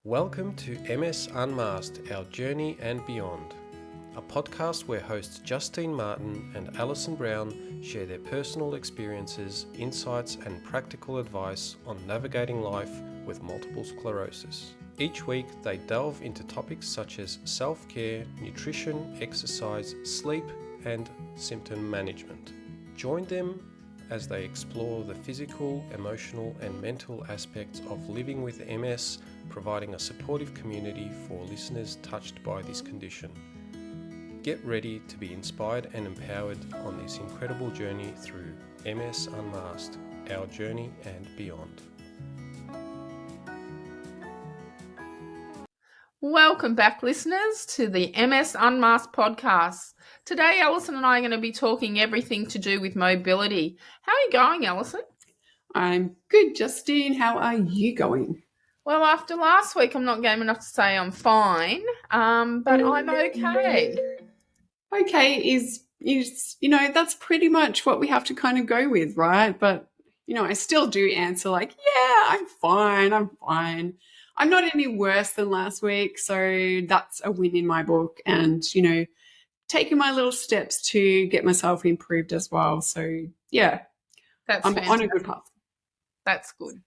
Welcome to MS unMasked, Our Journey and Beyond, a podcast where hosts Justine Martin and Allyson Brown share their personal experiences, insights and practical advice on navigating life with multiple sclerosis. Each week they delve into topics such as self-care, nutrition, exercise, sleep and symptom management. Join them as they explore the physical, emotional and mental aspects of living with MS, providing a supportive community for listeners touched by this condition. Get ready to be inspired and empowered on this incredible journey through MS unMasked, Our Journey and Beyond. Welcome back, listeners, to the MS unMasked podcast. Today, Allyson and I are going to be talking everything to do with mobility. How are you going, Allyson? I'm good, Justine. How are you going? Well, after last week, I'm not game enough to say I'm fine, but I'm okay. Okay is that's pretty much what we have to kind of go with, right? But, I still do answer like, yeah, I'm fine. I'm not any worse than last week, so that's a win in my book. And, taking my little steps to get myself improved as well. So, yeah, That's I'm fantastic. on a good path. That's good.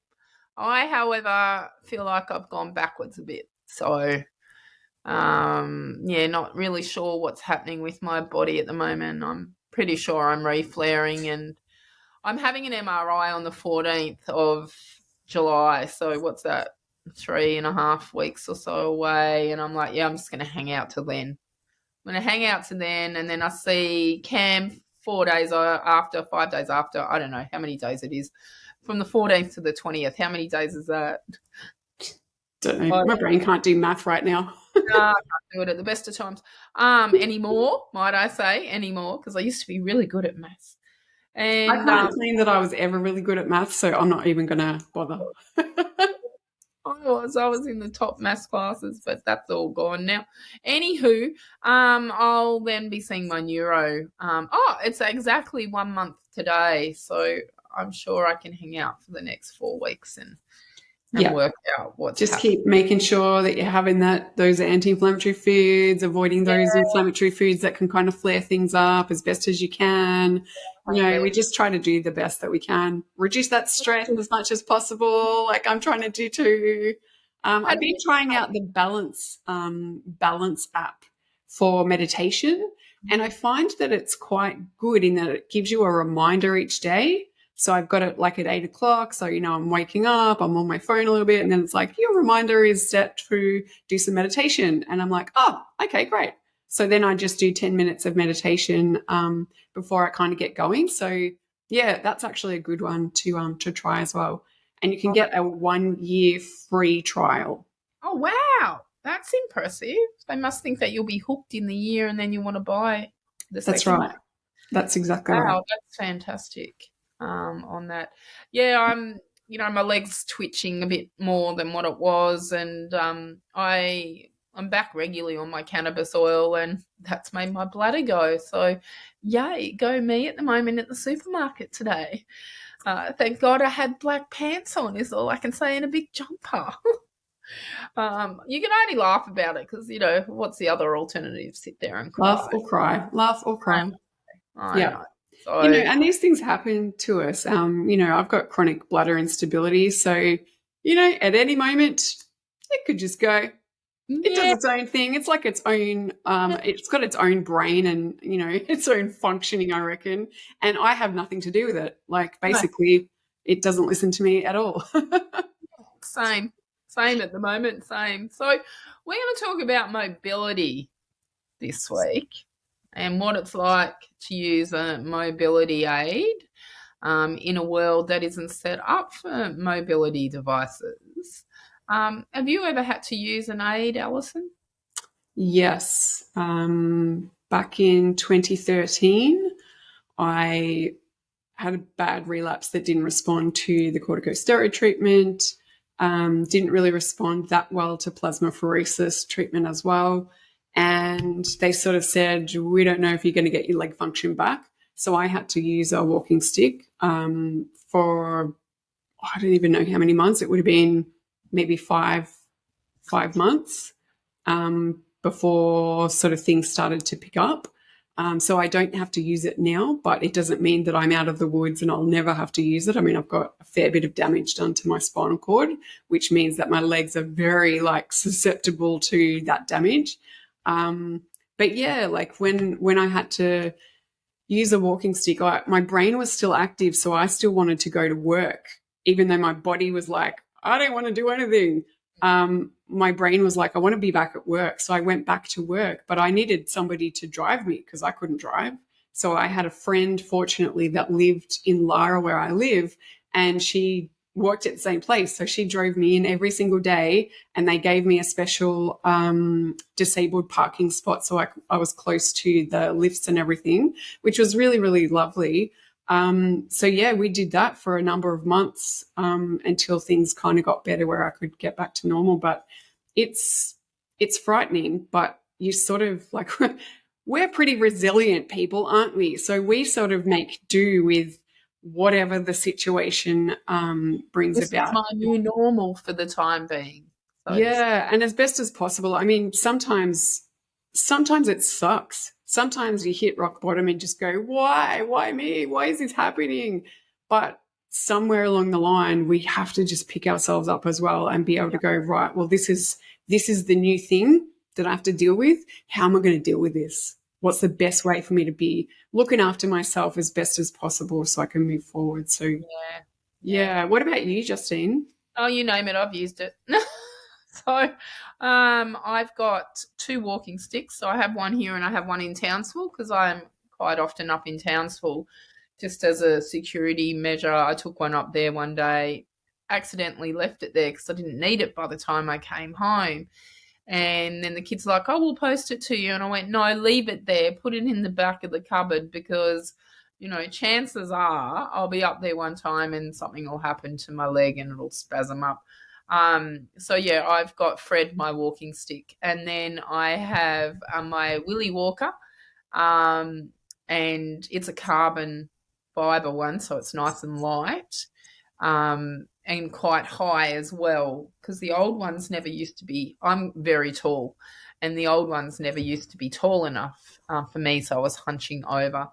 I, however, feel like I've gone backwards a bit. So, not really sure what's happening with my body at the moment. I'm pretty sure I'm reflaring and I'm having an MRI on the 14th of July. So what's that? 3.5 weeks or so away. And I'm like, yeah, I'm just going to hang out till then. I'm going to hang out to then. And then I see Cam 5 days after, I don't know how many days it is. From the 14th to the 20th. How many days is that? Don't know. My brain can't do math right now. No, I can't do it at the best of times. Anymore, might I say, because I used to be really good at maths. And I can't claim that I was ever really good at maths, so I'm not even going to bother. I was in the top maths classes, but that's all gone now. Anywho, I'll then be seeing my neuro. It's exactly 1 month today, so I'm sure I can hang out for the next 4 weeks and work out what's just happening. Keep making sure that you're having those anti-inflammatory foods, avoiding those inflammatory foods that can kind of flare things up as best as you can. We just try to do the best that we can. Reduce that stress as much as possible, like I'm trying to do too. I've been trying out the Balance app for meditation, and I find that it's quite good in that it gives you a reminder each day. So I've got it like at 8 o'clock. So, I'm waking up, I'm on my phone a little bit, and then it's like, your reminder is set to do some meditation. And I'm like, oh, okay, great. So then I just do 10 minutes of meditation before I kind of get going. So yeah, that's actually a good one to try as well. And you can get a 1 year free trial. Oh, wow. That's impressive. They must think that you'll be hooked in the year and then you want to buy the second. That's right. That's exactly right. Wow, that's fantastic. On that. Yeah, I'm my leg's twitching a bit more than what it was, and I'm back regularly on my cannabis oil, and that's made my bladder go. So yay, go me at the moment at the supermarket today. Thank God I had black pants on is all I can say, in a big jumper. You can only laugh about it because, what's the other alternative? Sit there and cry. Laugh or cry. I know. So, and these things happen to us. I've got chronic bladder instability. So, at any moment, it could just go. It does its own thing. It's like its own, it's got its own brain and, its own functioning, I reckon. And I have nothing to do with it. Like, basically, it doesn't listen to me at all. Same at the moment, same. So we're going to talk about mobility this week and what it's like to use a mobility aid in a world that isn't set up for mobility devices. Have you ever had to use an aid, Allyson? Yes. Back in 2013, I had a bad relapse that didn't respond to the corticosteroid treatment, didn't really respond that well to plasmapheresis treatment as well. And they sort of said, we don't know if you're going to get your leg function back. So I had to use a walking stick for, I don't even know how many months. It would have been maybe five 5 months before sort of things started to pick up. So I don't have to use it now, but it doesn't mean that I'm out of the woods and I'll never have to use it. I mean, I've got a fair bit of damage done to my spinal cord, which means that my legs are very susceptible to that damage. But yeah, like when I had to use a walking stick, my brain was still active, so I still wanted to go to work, even though my body was like, I don't want to do anything. My brain was like, I want to be back at work. So I went back to work, but I needed somebody to drive me because I couldn't drive. So I had a friend, fortunately, that lived in Lara where I live, and she worked at the same place. So she drove me in every single day, and they gave me a special disabled parking spot. So I was close to the lifts and everything, which was really, really lovely. So yeah, we did that for a number of months until things kind of got better where I could get back to normal. But it's frightening, but you sort of like, we're pretty resilient people, aren't we? So we sort of make do with whatever the situation brings This about. is my new normal for the time being. So Yeah, and as best as possible. I mean, sometimes it sucks. Sometimes you hit rock bottom and just go, why me? Why is this happening? But somewhere along the line, we have to just pick ourselves up as well and be able to go, right, well, this is the new thing that I have to deal with. How am I going to deal with this? What's the best way for me to be looking after myself as best as possible so I can move forward? So yeah. What about you, Justine? Oh, you name it, I've used it. So I've got 2 walking sticks. So I have one here and I have one in Townsville because I'm quite often up in Townsville just as a security measure. I took one up there one day, accidentally left it there because I didn't need it by the time I came home. And then the kid's like, oh, we'll post it to you. And I went, no, leave it there. Put it in the back of the cupboard because, chances are I'll be up there one time and something will happen to my leg and it'll spasm up. So yeah, I've got Fred, my walking stick, and then I have my Willy Walker, and it's a carbon fiber one, so it's nice and light, and quite high as well, because the old ones never used to be. I'm very tall, and the old ones never used to be tall enough for me, so I was hunching over.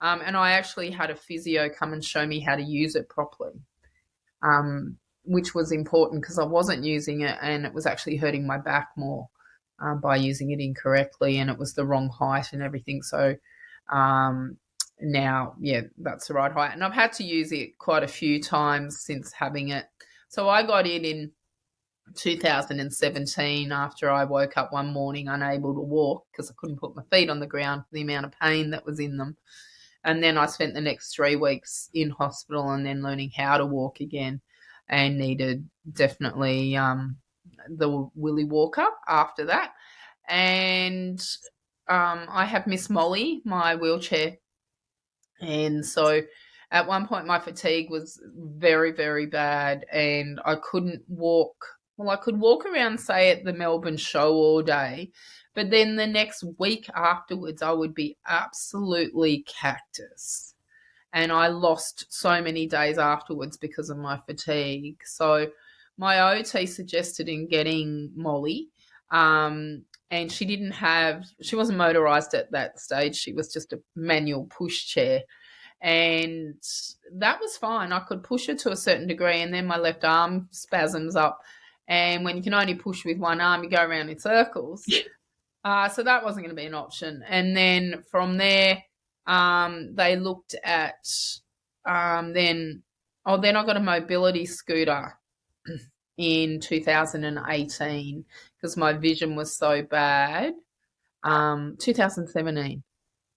And I actually had a physio come and show me how to use it properly. Which was important because I wasn't using it and it was actually hurting my back more by using it incorrectly, and it was the wrong height and everything. So now, yeah, that's the right height. And I've had to use it quite a few times since having it. So I got it in 2017 after I woke up one morning unable to walk because I couldn't put my feet on the ground for the amount of pain that was in them. And then I spent the next 3 weeks in hospital and then learning how to walk again, and needed definitely the Willy Walker after that. And I have Miss Molly, my wheelchair. And so at one point my fatigue was very, very bad and I couldn't walk. Well, I could walk around, say, at the Melbourne show all day, but then the next week afterwards I would be absolutely cactus. And I lost so many days afterwards because of my fatigue. So my OT suggested in getting Molly, and she wasn't motorised at that stage. She was just a manual push chair. And that was fine. I could push her to a certain degree, and then my left arm spasms up. And when you can only push with one arm, you go around in circles. So that wasn't going to be an option. And then from there, they looked at then I got a mobility scooter in 2018 because my vision was so bad. 2017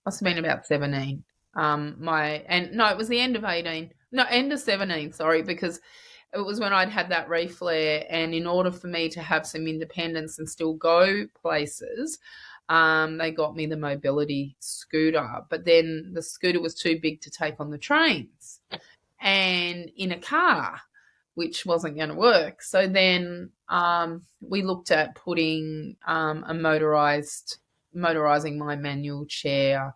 must have been about 17. It was the end of 18. No, end of 17. Sorry, because it was when I'd had that reflare, and in order for me to have some independence and still go places, they got me the mobility scooter, but then the scooter was too big to take on the trains and in a car, which wasn't going to work. So then we looked at putting motorizing my manual chair,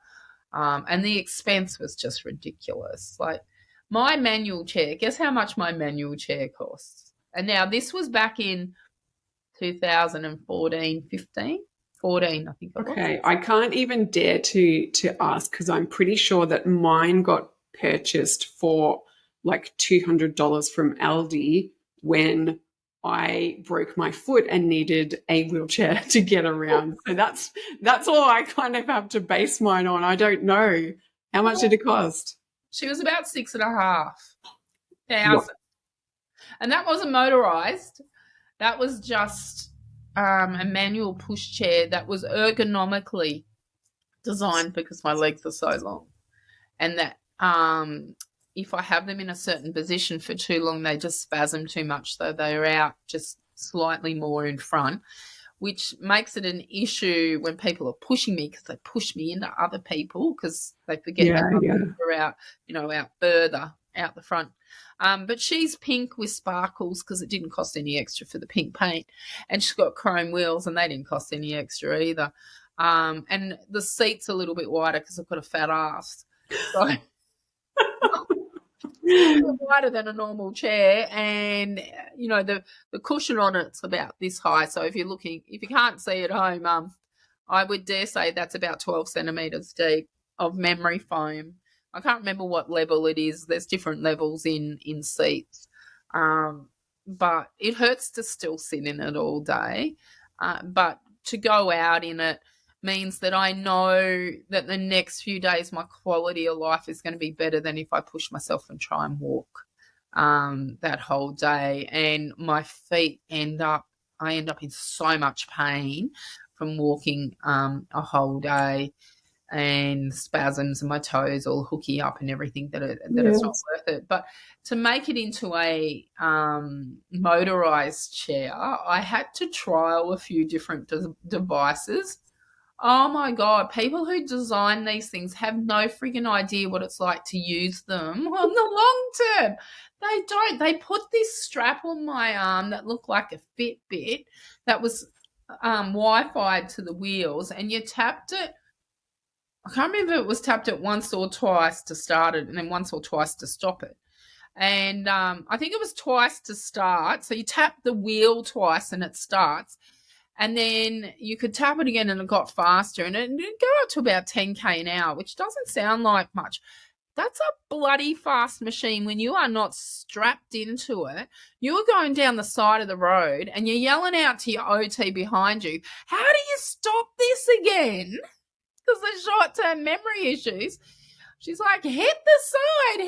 and the expense was just ridiculous. Like my manual chair, guess how much my manual chair costs? And now this was back in 2014, 15, 14, I think it was. Okay, I can't even dare to ask because I'm pretty sure that mine got purchased for like $200 from Aldi when I broke my foot and needed a wheelchair to get around. So that's all I kind of have to base mine on. I don't know. How much did it cost? She was about 6,500. What? And that wasn't motorized. That was just a manual pushchair that was ergonomically designed because my legs are so long. And that if I have them in a certain position for too long, they just spasm too much, so they're out just slightly more in front, which makes it an issue when people are pushing me because they push me into other people because they forget that we're out, out further, out the front. But she's pink with sparkles because it didn't cost any extra for the pink paint. And she's got chrome wheels and they didn't cost any extra either. And the seat's a little bit wider because I've got a fat ass. So wider than a normal chair, and the cushion on it's about this high. So if you can't see at home, I would dare say that's about 12 centimeters deep of memory foam. I can't remember what level it is. There's different levels in seats, but it hurts to still sit in it all day. But to go out in it means that I know that the next few days my quality of life is going to be better than if I push myself and try and walk that whole day. And my feet I end up in so much pain from walking a whole day, and spasms and my toes all hooky up and everything that it's not worth it. But to make it into a motorized chair, I had to trial a few different devices. Oh, my God, people who design these things have no friggin' idea what it's like to use them on the long term. They don't. They put this strap on my arm that looked like a Fitbit that was Wi-Fi'd to the wheels, and you tapped it. I can't remember if it was tapped it once or twice to start it and then once or twice to stop it. And I think it was twice to start. So you tap the wheel twice and it starts. And then you could tap it again and it got faster. And it go up to about 10K an hour, which doesn't sound like much. That's a bloody fast machine when you are not strapped into it. You are going down the side of the road and you're yelling out to your OT behind you, how do you stop this again? Because of short-term memory issues. She's like, hit the side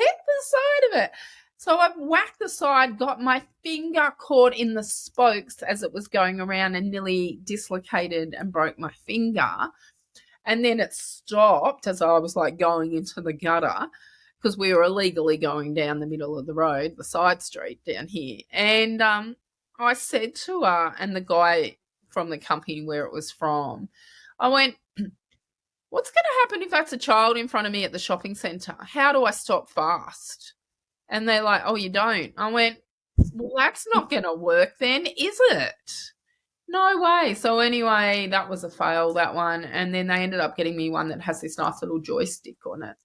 of it. So I've whacked the side, got my finger caught in the spokes as it was going around and nearly dislocated and broke my finger. And then it stopped as I was like going into the gutter because we were illegally going down the middle of the road, the side street down here. And I said to her and the guy from the company where it was from, I went, what's going to happen if that's a child in front of me at the shopping centre? How do I stop fast? And they're like, oh, you don't. I went, well, that's not going to work then, is it? No way. So anyway, that was a fail, that one. And then they ended up getting me one that has this nice little joystick on it.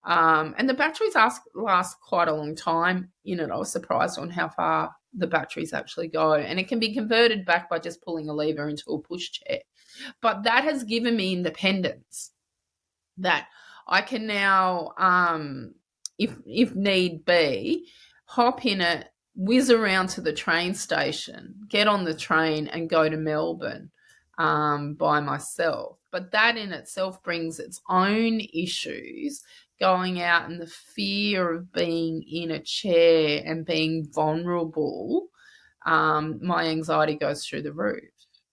And the batteries last quite a long time in it. I was surprised on how far the batteries actually go. And it can be converted back by just pulling a lever into a pushchair. But that has given me independence that I can now, if need be, hop in it, whiz around to the train station, get on the train and go to Melbourne by myself. But that in itself brings its own issues, going out and the fear of being in a chair and being vulnerable. My anxiety goes through the roof.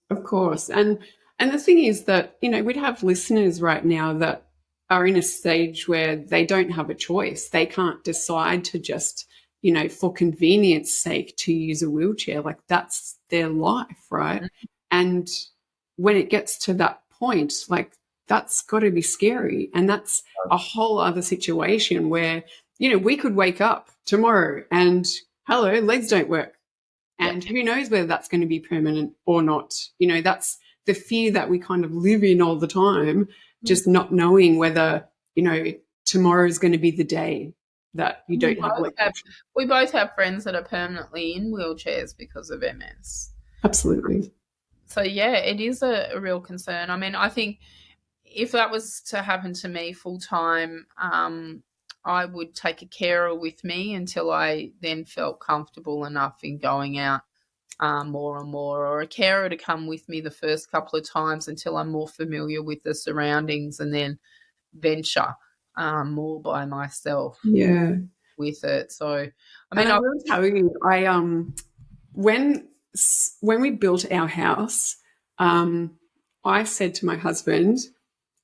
Of course. And the thing is that, we'd have listeners right now that are in a stage where they don't have a choice. They can't decide to just, for convenience sake to use a wheelchair. Like that's their life, right? Mm-hmm. And when it gets to that point, like that's got to be scary. And that's a whole other situation where, we could wake up tomorrow and hello, legs don't work. And who knows whether that's going to be permanent or not. That's the fear that we kind of live in all the time, just not knowing whether, tomorrow is going to be the day that you don't have. We both have friends that are permanently in wheelchairs because of MS. Absolutely. So yeah, it is a real concern. I mean, I think if that was to happen to me full time, I would take a carer with me until I then felt comfortable enough in going out more and more, or a carer to come with me the first couple of times until I'm more familiar with the surroundings, and then venture more by myself Yeah. with it. So, I And mean, I will tell you, when we built our house, I said to my husband,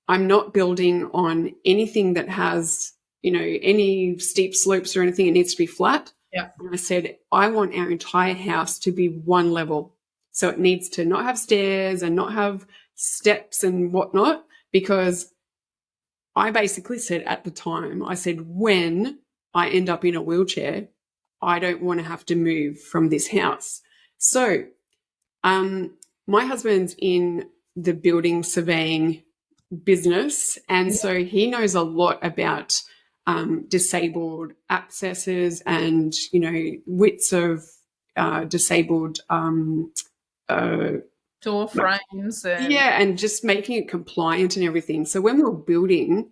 I'm not building on anything that has, any steep slopes or anything. It needs to be flat. yeah, And I said, I want our entire house to be one level. So it needs to not have stairs and not have steps and whatnot, because I basically said at the time, I said, when I end up in a wheelchair, I don't want to have to move from this house. So, my husband's in the building surveying business, and so he knows a lot about disabled accesses and widths of disabled door frames and yeah, and just making it compliant and everything. So when we were building,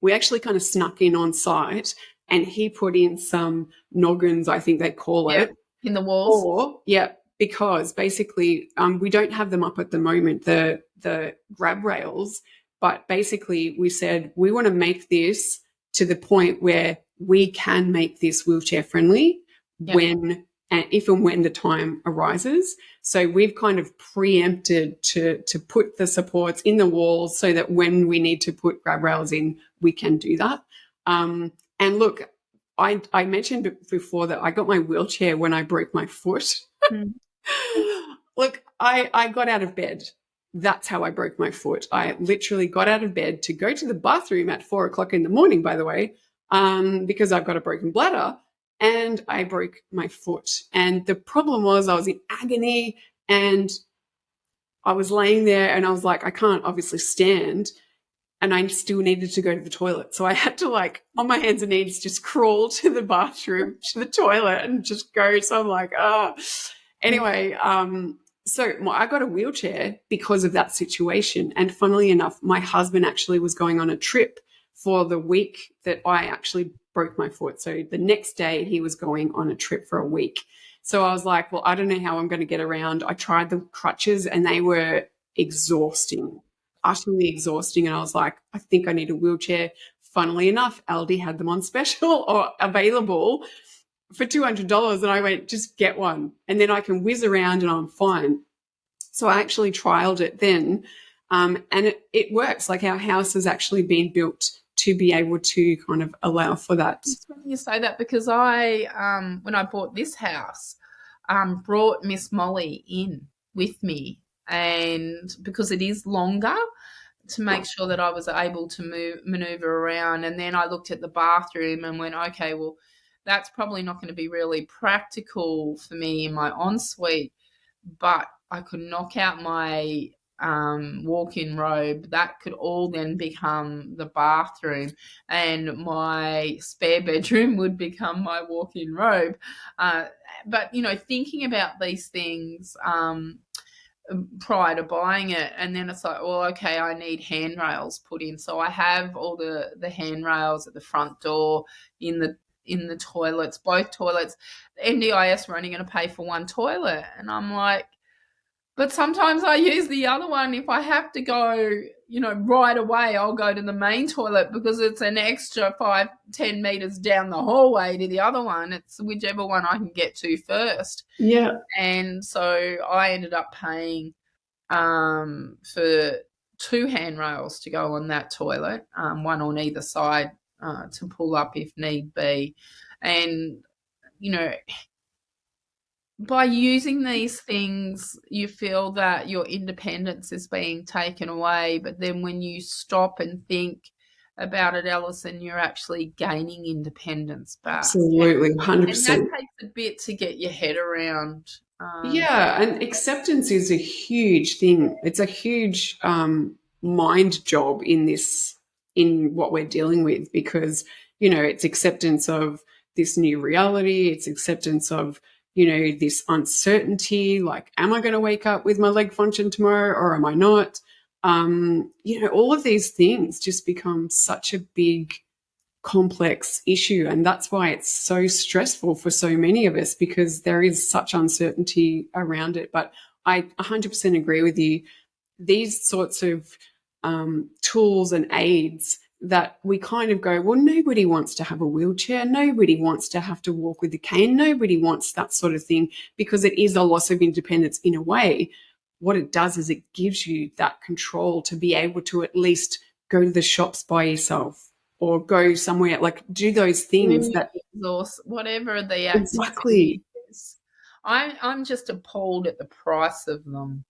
we actually kind of snuck in on site, and he put in some noggins, I think they call yeah, it. in the walls. Or, yeah, because basically we don't have them up at the moment, the grab rails, but basically we said we want to make this to the point where we can make this wheelchair friendly when and if and when the time arises. So we've kind of preempted to put the supports in the walls so that when we need to put grab rails in, we can do that. And look, I mentioned before that I got my wheelchair when I broke my foot. Mm. Look, I got out of bed. That's how I broke my foot. I literally got out of bed to go to the bathroom at 4:00 in the morning, by the way, because I've got a broken bladder, and I broke my foot. And the problem was I was in agony, and I was laying there and I was like, I can't obviously stand, and I still needed to go to the toilet. So I had to, like, on my hands and knees, just crawl to the bathroom, to the toilet, and just go. So I'm like, oh. Anyway, so I got a wheelchair because of that situation. And funnily enough, my husband actually was going on a trip for the week that I actually broke my foot. So the next day he was going on a trip for a week. So I was like, well, I don't know how I'm going to get around. I tried the crutches and they were exhausting, utterly exhausting. And I was like, I think I need a wheelchair. Funnily enough, Aldi had them on special or available for $200. And I went, just get one. And then I can whiz around and I'm fine. So I actually trialed it then. And it works. Like, our house has actually been built to be able to kind of allow for that. It's funny you say that, because I, when I bought this house, brought Miss Molly in with me, and because it is longer, to make sure that I was able to maneuver around. And then I looked at the bathroom and went, okay, well, that's probably not going to be really practical for me in my ensuite, but I could knock out my walk-in robe. That could all then become the bathroom, and my spare bedroom would become my walk-in robe. But, thinking about these things prior to buying it, and then it's like, well, okay, I need handrails put in. So I have all the handrails at the front door, in the toilets, both toilets. NDIS were only going to pay for one toilet, and I'm like, but sometimes I use the other one. If I have to go, right away, I'll go to the main toilet because it's an extra 5-10 meters down the hallway to the other one. It's whichever one I can get to first. Yeah. And so I ended up paying for 2 handrails to go on that toilet, one on either side, to pull up if need be. And, by using these things, you feel that your independence is being taken away. But then when you stop and think about it, Allyson, you're actually gaining independence back. Absolutely, 100%. And that takes a bit to get your head around. Yeah, and acceptance is a huge thing. It's a huge mind job in what we're dealing with, because, it's acceptance of this new reality. It's acceptance of, this uncertainty, like, am I going to wake up with my leg function tomorrow or am I not? All of these things just become such a big, complex issue. And that's why it's so stressful for so many of us, because there is such uncertainty around it. But I 100% agree with you. These sorts of tools and aids that we kind of go, well, nobody wants to have a wheelchair. Nobody wants to have to walk with a cane. Nobody wants that sort of thing, because it is a loss of independence in a way. What it does is it gives you that control to be able to at least go to the shops by yourself or go somewhere, like do those things that or whatever the activity exactly is. I'm just appalled at the price of them.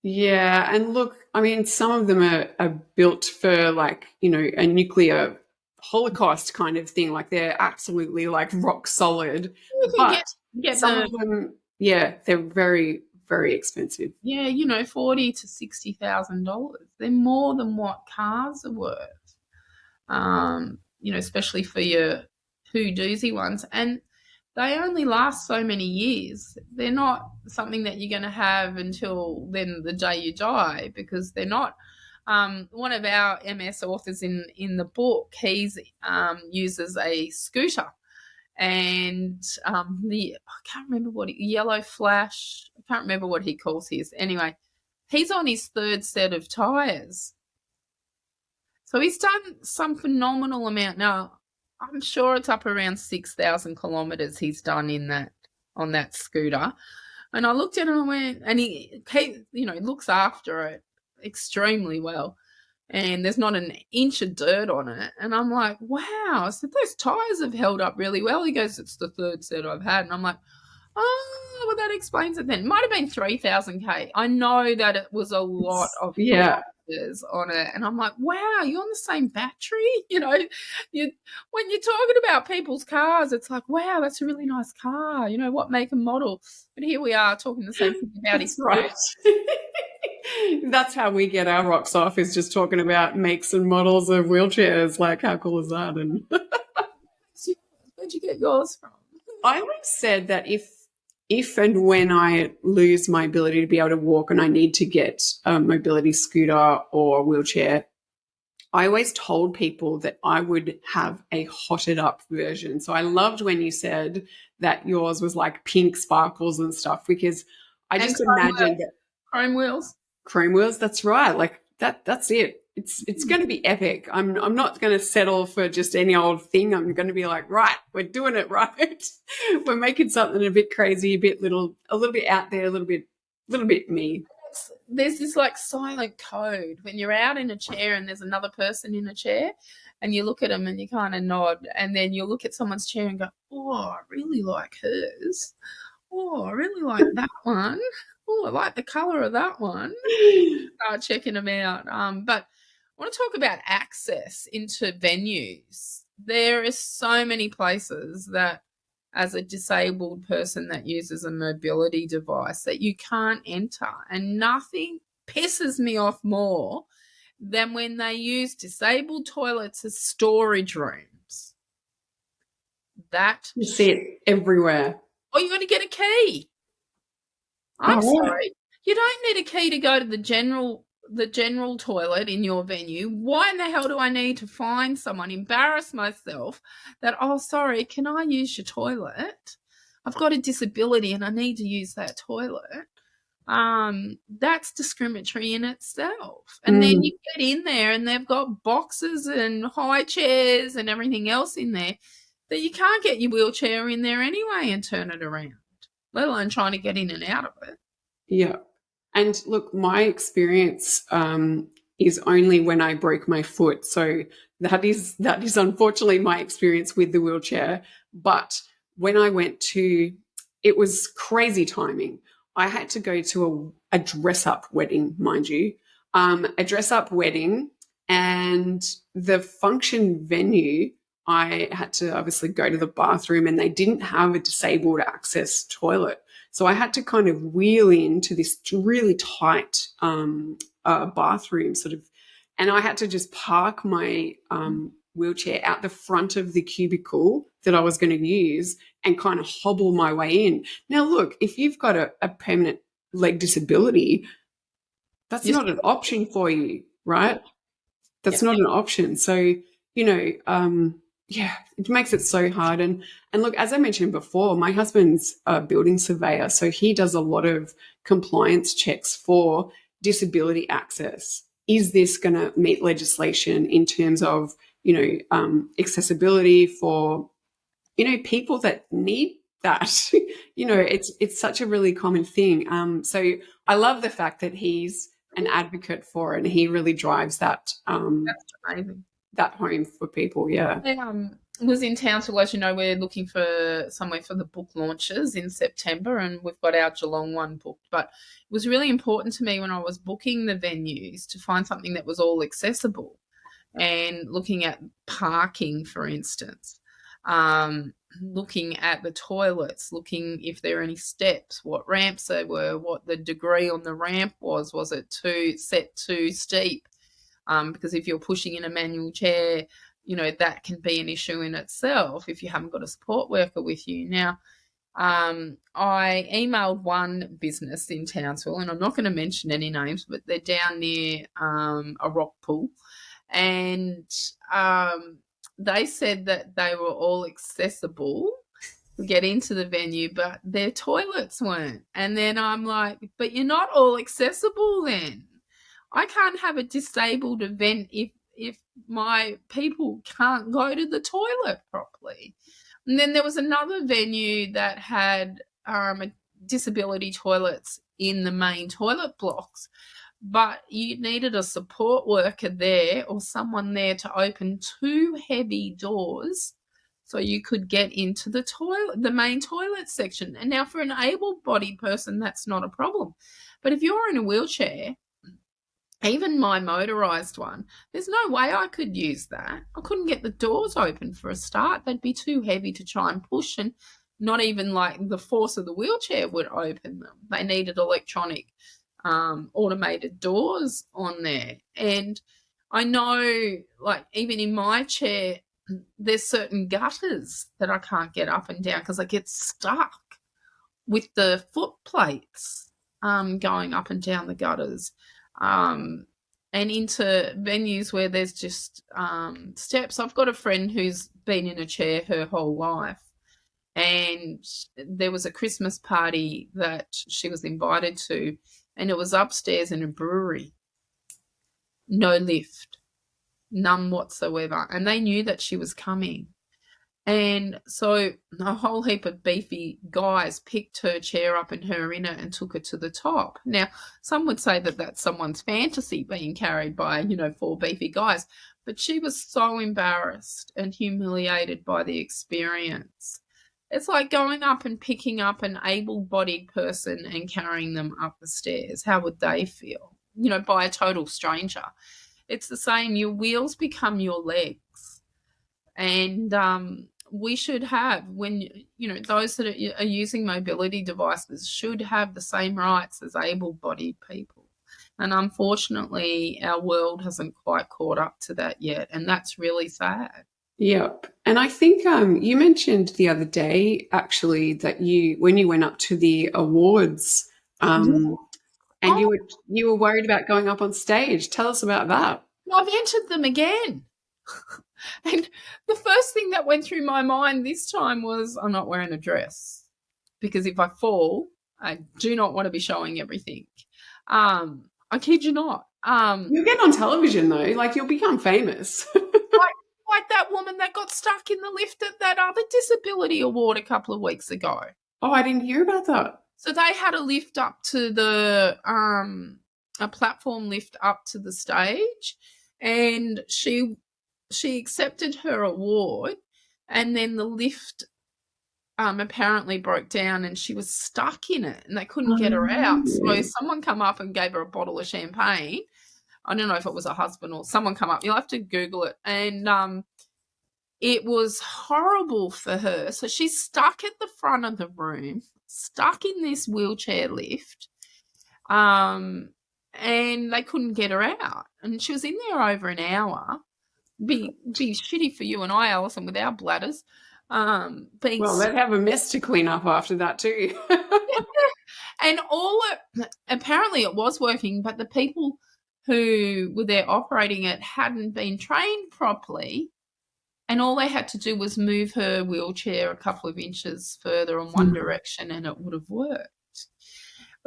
Yeah, and look, I mean, some of them are built for like, a nuclear holocaust kind of thing. Like they're absolutely like rock solid. You can But get some of them, yeah, they're very, very expensive. Yeah, $40,000 to $60,000. They're more than what cars are worth. Especially for your who doozy ones. And they only last so many years. They're not something that you're going to have until then the day you die, because they're not. One of our MS authors in the book, he's uses a scooter, and I can't remember yellow flash. I can't remember what he calls his. Anyway, he's on his third set of tires. So he's done some phenomenal amount. Now, I'm sure it's up around 6,000 kilometres he's done on that scooter. And I looked at him and went, and he looks after it extremely well. And there's not an inch of dirt on it. And I'm like, wow. I said, those tyres have held up really well. He goes, it's the third set I've had. And I'm like, oh, well, that explains it then. It might have been 3,000 K. I know that it was a lot of on it, and I'm like, wow, you're on the same battery. When you're talking about people's cars, it's like, wow, that's a really nice car. What make and model? But here we are talking the same thing about his right. That's how we get our rocks off, is just talking about makes and models of wheelchairs. Like, how cool is that? And where'd you get yours from? I always said that if and when I lose my ability to be able to walk and I need to get a mobility scooter or a wheelchair, I always told people that I would have a hotted up version. So I loved when you said that yours was like pink sparkles and stuff, because I just imagined that chrome wheels. That's right. Like that's it. It's going to be epic. I'm not going to settle for just any old thing. I'm going to be like, right, we're doing it right. We're making something a bit crazy, a little bit out there, a little bit me. There's this like silent code when you're out in a chair and there's another person in a chair, and you look at them and you kind of nod, and then you look at someone's chair and go, oh, I really like hers. Oh, I really like that one. Oh, I like the colour of that one. Start checking them out. But I want to talk about access into venues. There are so many places that, as a disabled person that uses a mobility device, that you can't enter. And nothing pisses me off more than when they use disabled toilets as storage rooms. You see it everywhere. Or you're going to get a key. I'm sorry. You don't need a key to go to the general toilet in your venue. Why in the hell do I need to find someone, embarrass myself that, oh, sorry, can I use your toilet? I've got a disability and I need to use that toilet. That's discriminatory in itself. And then you get in there and they've got boxes and high chairs and everything else in there that you can't get your wheelchair in there anyway and turn it around, let alone trying to get in and out of it. Yeah. And look, my experience is only when I broke my foot. So that is unfortunately my experience with the wheelchair. But when I went to, it was crazy timing. I had to go to a dress-up wedding, mind you, a dress-up wedding, and the function venue, I had to obviously go to the bathroom and they didn't have a disabled access toilet. So I had to kind of wheel into this really tight bathroom sort of, and I had to just park my wheelchair out the front of the cubicle that I was going to use and kind of hobble my way in. Now, look, if you've got a permanent leg disability, that's not an option for you, right? That's not an option. So, it makes it so hard. And look, as I mentioned before, my husband's a building surveyor, so he does a lot of compliance checks for disability access. Is this going to meet legislation in terms of, accessibility for, people that need that? It's such a really common thing. So I love the fact that he's an advocate for it, and he really drives that That's amazing. that home for people. Yeah. I was in Townsville, as you know, we're looking for somewhere for the book launches in September, and we've got our Geelong one booked. But it was really important to me when I was booking the venues to find something that was all accessible, and looking at parking, for instance, looking at the toilets, looking if there are any steps, what ramps there were, what the degree on the ramp was it too steep? Because if you're pushing in a manual chair, that can be an issue in itself if you haven't got a support worker with you. Now, I emailed one business in Townsville, and I'm not going to mention any names, but they're down near a rock pool, and they said that they were all accessible to get into the venue, but their toilets weren't. And then I'm like, but you're not all accessible then. I can't have a disabled event if my people can't go to the toilet properly. And then there was another venue that had disability toilets in the main toilet blocks, but you needed a support worker there or someone there to open two heavy doors so you could get into the toilet, the main toilet section. And now for an able-bodied person, that's not a problem. But if you're in a wheelchair, even my motorised one, there's no way I could use that. I couldn't get the doors open for a start. They'd be too heavy to try and push, and not even like the force of the wheelchair would open them. They needed electronic automated doors on there. And I know, like, even in my chair, there's certain gutters that I can't get up and down because I get stuck with the foot plates going up and down the gutters. And into venues where there's just steps. I've got a friend who's been in a chair her whole life, and there was a Christmas party that she was invited to, and it was upstairs in a brewery. No lift, none whatsoever, and they knew that she was coming. And so a whole heap of beefy guys picked her chair up and her in it and took her to the top. Now, some would say that that's someone's fantasy being carried by, 4 beefy guys. But she was so embarrassed and humiliated by the experience. It's like going up and picking up an able-bodied person and carrying them up the stairs. How would they feel? By a total stranger. It's the same. Your wheels become your legs. And we should have, when those that are using mobility devices should have the same rights as able-bodied people. And unfortunately, our world hasn't quite caught up to that yet, and that's really sad. Yep. And I think you mentioned the other day, actually, that when you went up to the awards, and you were worried about going up on stage. Tell us about that. I've entered them again. And the first thing that went through my mind this time was, I'm not wearing a dress, because if I fall, I do not want to be showing everything. I kid you not. You'll get on television though, like you'll become famous. like that woman that got stuck in the lift at that other disability award a couple of weeks ago. Oh, I didn't hear about that. So they had a lift up to the a platform lift up to the stage, and she accepted her award, and then the lift apparently broke down and she was stuck in it and they couldn't get her out. So someone come up and gave her a bottle of champagne. I don't know if it was a husband or someone come up. You'll have to Google it. And it was horrible for her. So she's stuck at the front of the room, stuck in this wheelchair lift, and they couldn't get her out. And she was in there over an hour be shitty for you and I, Allyson, with our bladders. Well, they'd have a mess to clean up after that too. And apparently it was working, but the people who were there operating it hadn't been trained properly, and all they had to do was move her wheelchair a couple of inches further in one direction and it would have worked.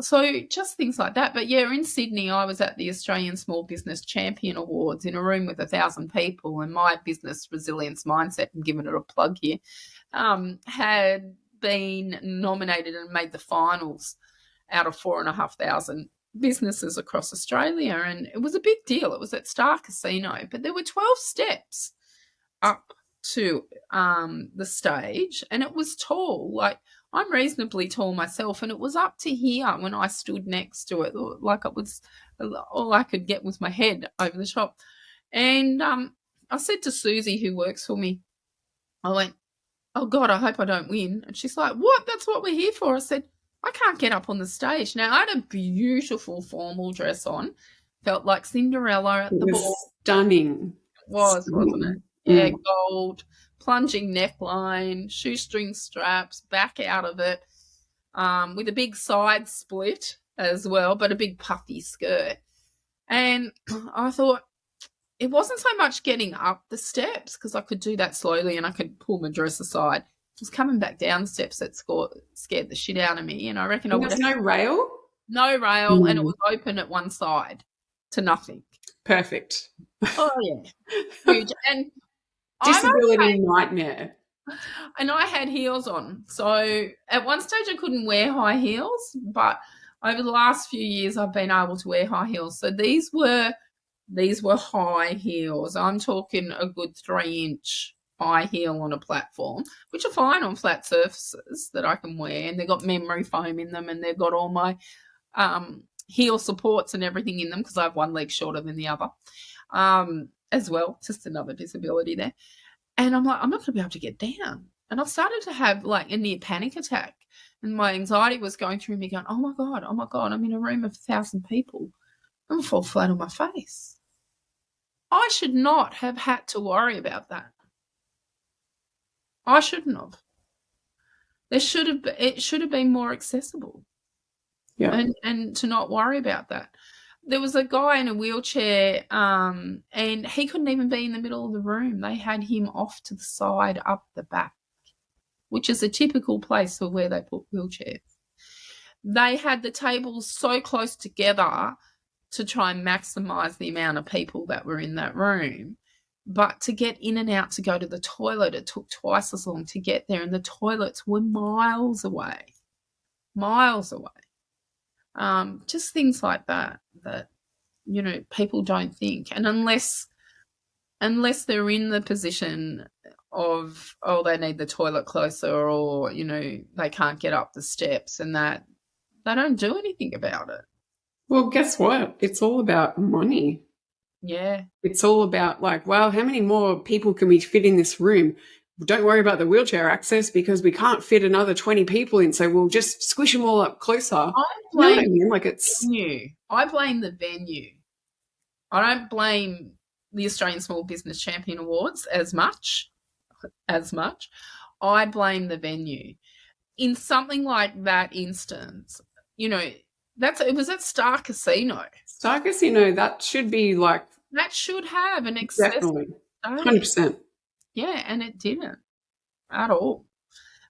So just things like that. But yeah, in Sydney, I was at the Australian Small Business Champion Awards in a room with 1,000 people, and my business resilience mindset, and giving it a plug here, had been nominated and made the finals out of 4,500 businesses across Australia. And it was a big deal. It was at Star Casino, but there were 12 steps up to the stage, and it was tall. Like, I'm reasonably tall myself, and it was up to here when I stood next to it. Like, it was all I could get was my head over the top. And I said to Susie, who works for me, I went, "Oh God, I hope I don't win." And she's like, "What? That's what we're here for." I said, "I can't get up on the stage." Now, I had a beautiful formal dress on, felt like Cinderella at the ball. Stunning. It was, wasn't it? Yeah, gold, plunging neckline, shoestring straps, back out of it, with a big side split as well, but a big puffy skirt. And I thought it wasn't so much getting up the steps, because I could do that slowly and I could pull my dress aside. It was coming back down the steps that scared the shit out of me. And I reckon I would have... No rail? No rail, and it was open at one side to nothing. Perfect. Oh, yeah. Huge. And disability nightmare. And I had heels on. So at one stage I couldn't wear high heels, but over the last few years I've been able to wear high heels. So these were high heels. I'm talking a good 3-inch high heel on a platform, which are fine on flat surfaces that I can wear. And they've got memory foam in them, and they've got all my heel supports and everything in them, because I have one leg shorter than the other as well. Just another disability there. And I'm like, I'm not going to be able to get down. And I started to have like a near panic attack, and my anxiety was going through me going, oh my God, I'm in a room of 1,000 people. I'm going to fall flat on my face. I should not have had to worry about that. I shouldn't have. It should have been more accessible. Yeah. And to not worry about that. There was a guy in a wheelchair, and he couldn't even be in the middle of the room. They had him off to the side, up the back, which is a typical place for where they put wheelchairs. They had the tables so close together to try and maximise the amount of people that were in that room. But to get in and out to go to the toilet, it took twice as long to get there, and the toilets were miles away. Just things like that, you know, people don't think. And unless they're in the position of, oh, they need the toilet closer, or, you know, they can't get up the steps, and that, they don't do anything about it. Well, guess what? It's all about money. Yeah. It's all about like, well, how many more people can we fit in this room? Don't worry about the wheelchair access because we can't fit another 20 people in, so we'll just squish them all up closer. I blame I blame the venue. I don't blame the Australian Small Business Champion Awards as much. I blame the venue. In something like that instance, you know, it was at Star Casino. Star Casino, that should be like... That should have an accessible... Definitely, 100%. Yeah, and it didn't at all.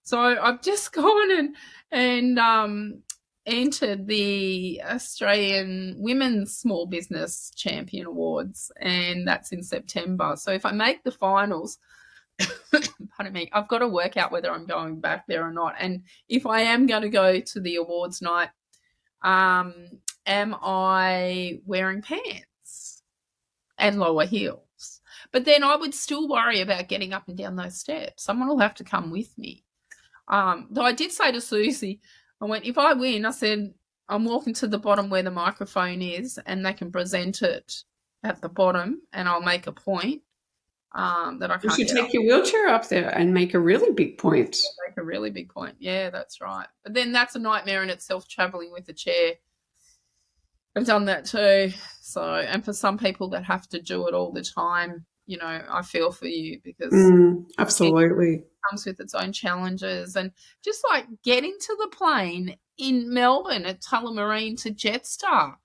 So I've just gone and entered the Australian Women's Small Business Champion Awards, and that's in September. So if I make the finals, pardon me, I've got to work out whether I'm going back there or not. And if I am going to go to the awards night, am I wearing pants and lower heels? But then I would still worry about getting up and down those steps. Someone will have to come with me. Though I did say to Susie, I went, if I win, I said, I'm walking to the bottom where the microphone is, and they can present it at the bottom, and I'll make a point that I can't. You should take your wheelchair up there and make a really big point. Make a really big point. Yeah, that's right. But then that's a nightmare in itself, travelling with a chair. I've done that too. So, and for some people that have to do it all the time, I feel for you because Absolutely. it comes with its own challenges. And just like getting to the plane in Melbourne at Tullamarine to Jetstar,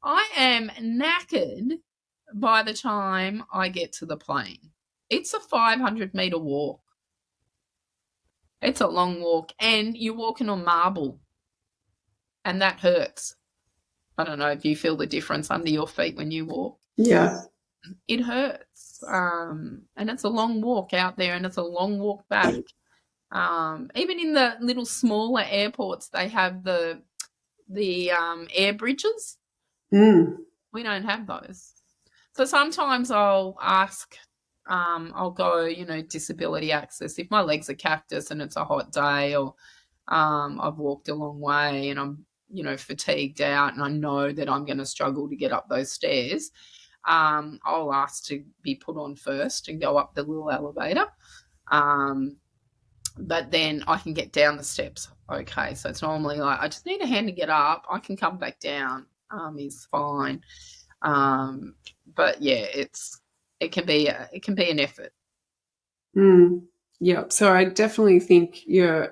I am knackered by the time I get to the plane. It's a 500-meter walk. It's a long walk, and you're walking on marble, and that hurts. I don't know if you feel the difference under your feet when you walk. Yeah. It hurts. And it's a long walk out there, and it's a long walk back. Even in the little smaller airports, they have the air bridges. We don't have those. So sometimes I'll ask, I'll go, disability access. If my legs are cactus and it's a hot day, or I've walked a long way and I'm, fatigued out and I know that I'm going to struggle to get up those stairs, I'll ask to be put on first and go up the little elevator. But then I can get down the steps. Okay, so it's normally like I just need a hand to get up. I can come back down. Is fine. But yeah, it can be an effort. Yeah. So I definitely think you're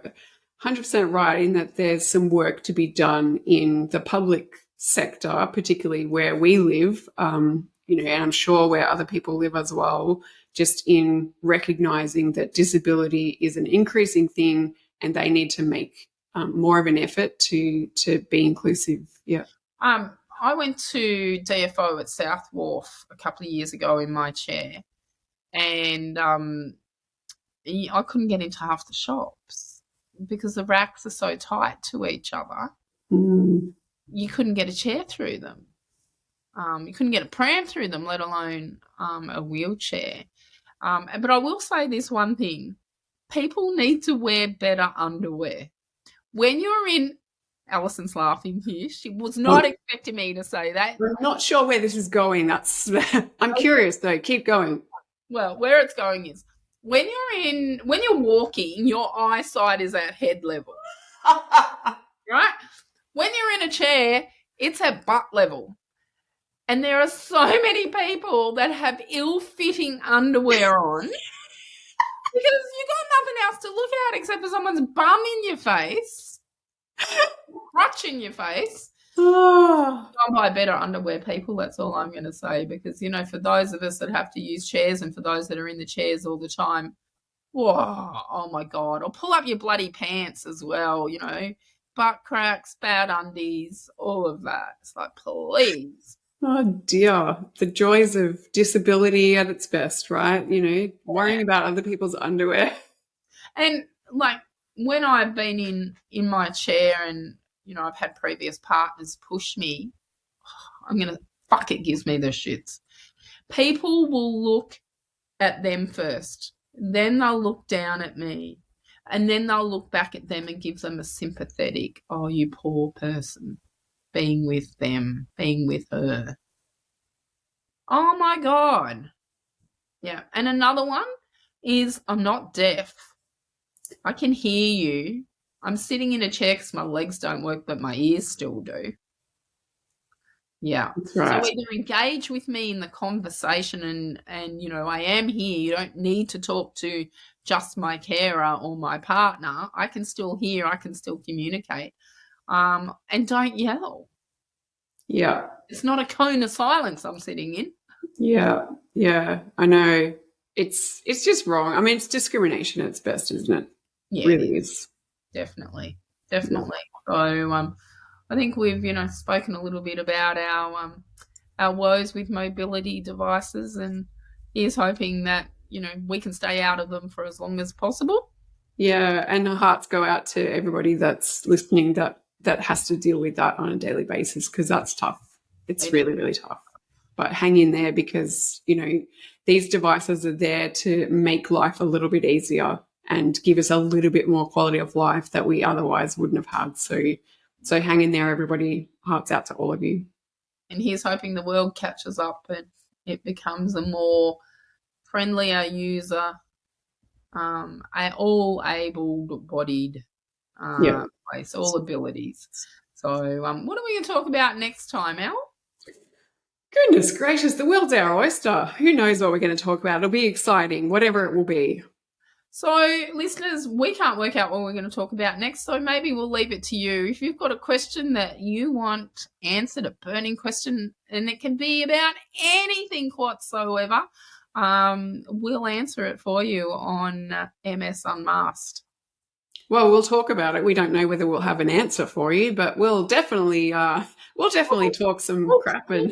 100% right in that there's some work to be done in the public sector, particularly where we live, and I'm sure where other people live as well, just in recognizing that disability is an increasing thing and they need to make more of an effort to be inclusive. Yeah. I went to DFO at South Wharf a couple of years ago in my chair, and I couldn't get into half the shops because the racks are so tight to each other. You couldn't get a chair through them. You couldn't get a pram through them, let alone a wheelchair. But I will say this one thing. People need to wear better underwear. When you're in Alyson's laughing here. She was not expecting me to say that. I'm not sure where this is going. I'm curious though. Keep going. Well, where it's going is when you're walking, your eyesight is at head level. Right? When you're in a chair, it's at butt level. And there are so many people that have ill-fitting underwear on because you've got nothing else to look at except for someone's bum in your face. Crutch in your face. Go and buy better underwear, people. That's all I'm going to say, because for those of us that have to use chairs and for those that are in the chairs all the time, whoa, oh my God, or pull up your bloody pants as well, butt cracks, bad undies, all of that. It's like, please. Oh dear, the joys of disability at its best, right? Worrying about other people's underwear. And like, when I've been in my chair and, I've had previous partners push me, it gives me the shits. People will look at them first. Then they'll look down at me. And then they'll look back at them and give them a sympathetic, oh, you poor person, being with them, being with her. Oh, my God. Yeah. And another one is I'm not deaf. I can hear you. I'm sitting in a chair because my legs don't work, but my ears still do. Yeah. That's right. So either engage with me in the conversation and I am here. You don't need to talk to just my carer or my partner. I can still hear. I can still communicate. And don't yell. Yeah. It's not a cone of silence I'm sitting in. Yeah. Yeah. I know. It's just wrong. I mean, it's discrimination at its best, isn't it? Yeah, it really is. Definitely. Yeah. So I think we've, spoken a little bit about our woes with mobility devices, and here's hoping that, we can stay out of them for as long as possible. Yeah, and our hearts go out to everybody that's listening that has to deal with that on a daily basis, because that's tough. It's really, really tough. But hang in there, because, these devices are there to make life a little bit easier and give us a little bit more quality of life that we otherwise wouldn't have had. So hang in there, everybody. Hearts out to all of you. And here's hoping the world catches up and it becomes a more friendlier user, all able-bodied place, all abilities. So what are we going to talk about next time, Al? Goodness gracious, the world's our oyster. Who knows what we're going to talk about? It'll be exciting, whatever it will be. So, listeners, we can't work out what we're going to talk about next, so maybe we'll leave it to you. If you've got a question that you want answered, a burning question, and it can be about anything whatsoever, we'll answer it for you on MS Unmasked. Well, we'll talk about it. We don't know whether we'll have an answer for you, but we'll definitely talk some crap. And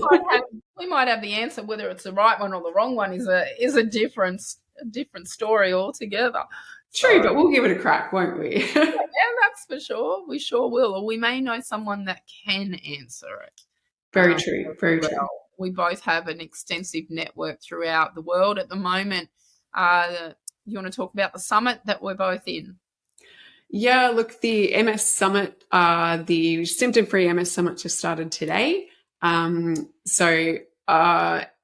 we might have the answer. Whether it's the right one or the wrong one is a different story altogether. True, but we'll give it a crack, won't we? Yeah, that's for sure. We sure will. Or we may know someone that can answer it. Very true. Very true. We both have an extensive network throughout the world at the moment. You want to talk about the summit that we're both in? Yeah, look, the MS Summit, the symptom-free MS Summit just started today.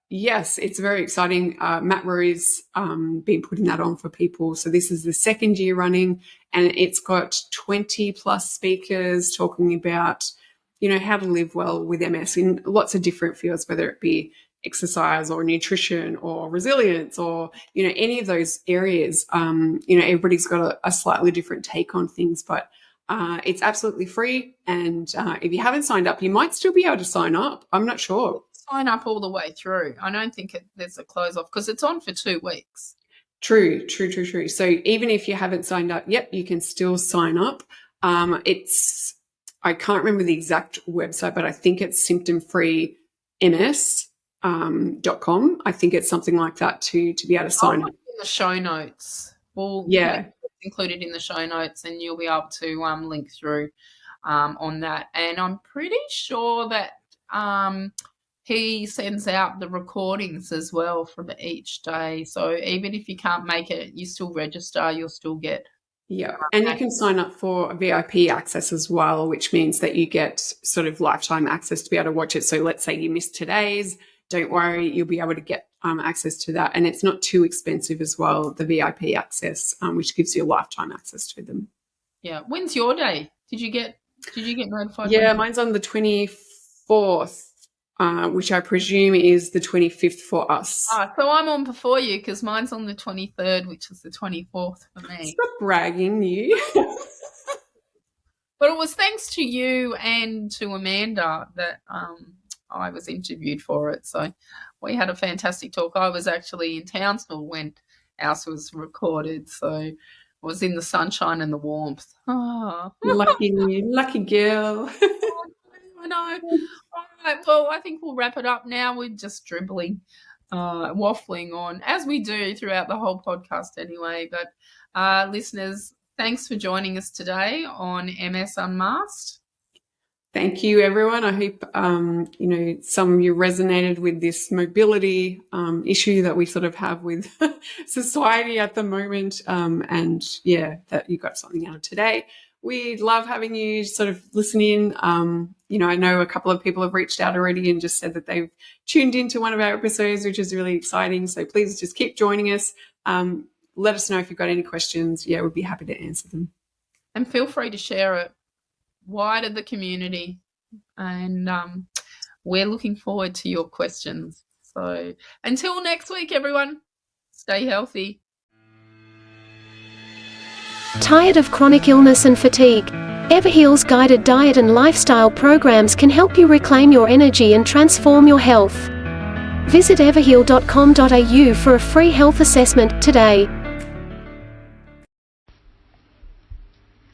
Yes, it's very exciting. Matt Rowe's been putting that on for people. So this is the second year running, and it's got 20 plus speakers talking about, how to live well with MS in lots of different fields, whether it be exercise or nutrition or resilience or, any of those areas. Everybody's got a slightly different take on things, but it's absolutely free. And if you haven't signed up, you might still be able to sign up. I'm not sure. Sign up all the way through. I don't think there's a close off because it's on for 2 weeks. True. So even if you haven't signed up yet, you can still sign up. I can't remember the exact website, but I think it's symptomfreems.com. I think it's something like that to be able to sign up. In the show notes. It's included in the show notes, and you'll be able to link through on that. And I'm pretty sure that he sends out the recordings as well from each day. So even if you can't make it, you still register, you'll still get. Yeah, and you can sign up for VIP access as well, which means that you get sort of lifetime access to be able to watch it. So let's say you missed today's, don't worry, you'll be able to get access to that. And it's not too expensive as well, the VIP access, which gives you lifetime access to them. Yeah. When's your day? Did you get notified? Yeah, mine's on the 24th. Which I presume is the 25th for us. So I'm on before you because mine's on the 23rd, which is the 24th for me. Stop bragging, you. But it was thanks to you and to Amanda that I was interviewed for it. So we had a fantastic talk. I was actually in Townsville when ours was recorded, so I was in the sunshine and the warmth. Oh. Lucky girl. I know. All right, well, I think we'll wrap it up now. We're just dribbling, waffling on, as we do throughout the whole podcast anyway. But listeners, thanks for joining us today on MS Unmasked. Thank you, everyone. I hope, some of you resonated with this mobility issue that we sort of have with society at the moment. That you got something out of today. We love having you sort of listen in. I know a couple of people have reached out already and just said that they've tuned into one of our episodes, which is really exciting. So please just keep joining us. Let us know if you've got any questions. Yeah, we'd be happy to answer them. And feel free to share it wider the community. And we're looking forward to your questions. So until next week, everyone, stay healthy. Tired of chronic illness and fatigue? Everheal's guided diet and lifestyle programs can help you reclaim your energy and transform your health. Visit everheal.com.au for a free health assessment today.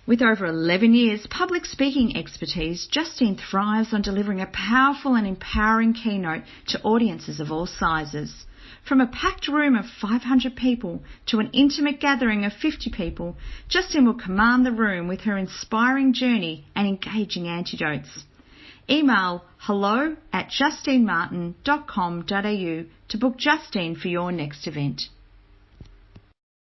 With over 11 years public speaking expertise, Justine thrives on delivering a powerful and empowering keynote to audiences of all sizes. From a packed room of 500 people to an intimate gathering of 50 people, Justine will command the room with her inspiring journey and engaging anecdotes. Email hello@justinemartin.com.au to book Justine for your next event.